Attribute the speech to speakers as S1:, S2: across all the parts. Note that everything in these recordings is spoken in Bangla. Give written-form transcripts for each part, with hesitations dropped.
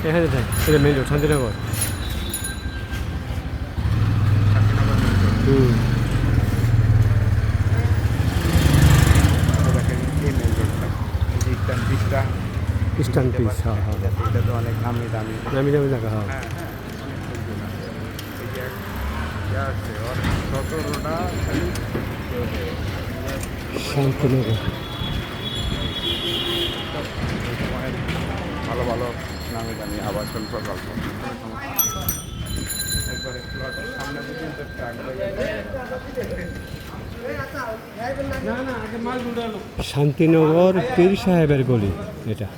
S1: এখানে থাক, এটা মেন রোড শান্তিনগর। হুম,
S2: দেখেন এই মেন রোডটা, এই যে ইস্টার্ন পিসটা,
S1: ইস্টার্ন পিস, হ্যাঁ হ্যাঁ,
S2: এটা তো অনেক নামি দামি।
S1: নামি দামি জায়গা, হ্যাঁ।
S2: হ্যাঁ হ্যাঁ, অনেক সুন্দর আছে। এই যে ইয়া আছে ওর 17টা খালি
S1: শান্তিনগর।
S2: ভালো ভালো নামি দামি আবাসন প্রকল্প। একবারে প্লটের সামনে পর্যন্ত ট্রাক
S1: শান্তিনগর পীর সাহেবের গলি এটা।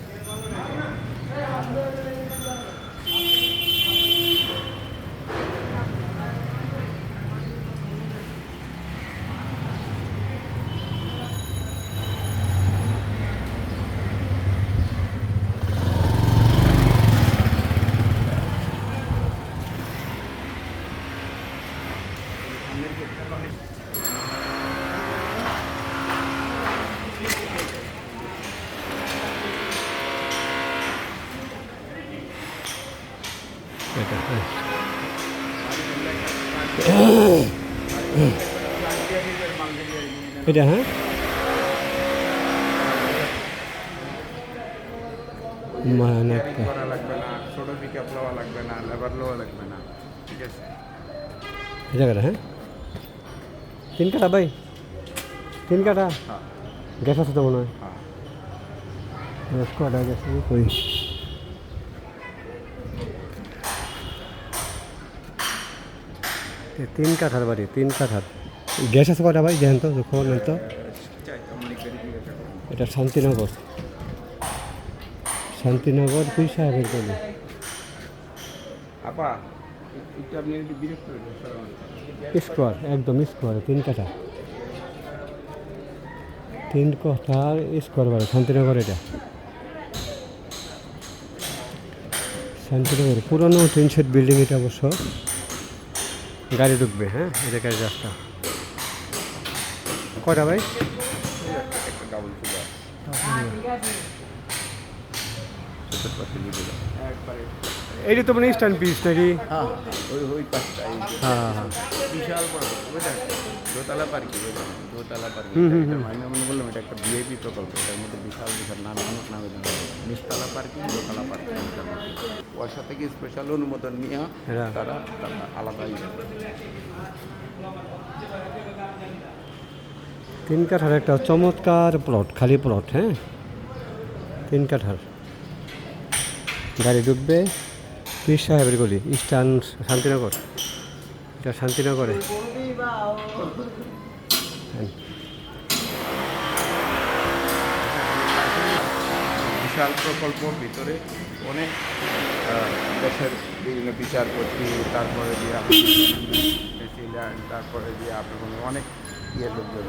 S1: এটা হ্যাঁ। এটা হ্যাঁ, মানাক্কা।
S2: করা লাগবে না, ছোট পিকআপ লওয়া লাগবে না, লেবার লওয়া লাগবে না, ঠিক আছে।
S1: এই জায়গাটা হ্যাঁ, 3 কাঠা ভাই, 3 কাঠা
S2: হ্যাঁ
S1: গ্যাস আছে তো মনে হয়।
S2: হ্যাঁ,
S1: গ্যাস কটা গেছে কই? 3 কাঠার বাড়ি, 3 কাঠার গ্যাস আছে কটা ভাই? দেখেন তো, খবর নেই তো। এটা শান্তিনগর, শান্তিনগর পীর সাহেবের গলি।
S2: আপা একটু আপনি একটু বিরক্ত হয়েছেন।
S1: স্কোয়ার, একদম স্কোয়ার, 3 কাঠা, 3 কাঠার স্কোয়ার বাড়ি শান্তিনগর। এটা শান্তিনগর পুরনো টিন শেড বিল্ডিং এটা অবশ্য। গাড়ি ঢুকবে, হ্যাঁ, এটা গাড়ির রাস্তা। কটা ভাই?
S2: একটা ডাবল চুলা একবারে।
S1: এইটা তো মানে ইস্টার্ন পিস নাকি?
S2: হ্যাঁ ওই পাঁচটা
S1: হ্যাঁ হ্যাঁ,
S2: বিশাল বড় বুঝলেন, দোতলা পার্কিং, দোতলা পার্কিং। আমি মনে বললাম এটা একটা ভিআইপি প্রকল্প, এটার মধ্যে বিশাল বিশাল নামে অনেক নামে দাম, নিচতলা পার্কিং, দোতলা পার্কিং। পয়সা থেকে স্পেশাল অনুমোদন নিয়ে
S1: হ্যাঁ।
S2: তারা আলাদা
S1: 3 কাঠার একটা চমৎকার প্লট, খালি প্লট, হ্যাঁ, 3 কাঠার। গাড়ি ঢুকবে পীর সাহেবের গলি, ইস্টার্ন শান্তিনগর। এটা শান্তিনগরে।
S2: বিশাল প্রকল্প, ভিতরে অনেক দেশের বিভিন্ন বিচারপতি, তারপরে দিয়ে প্রেসিডেন্ট, তারপরে দিয়ে আপনার অনেক লোকজন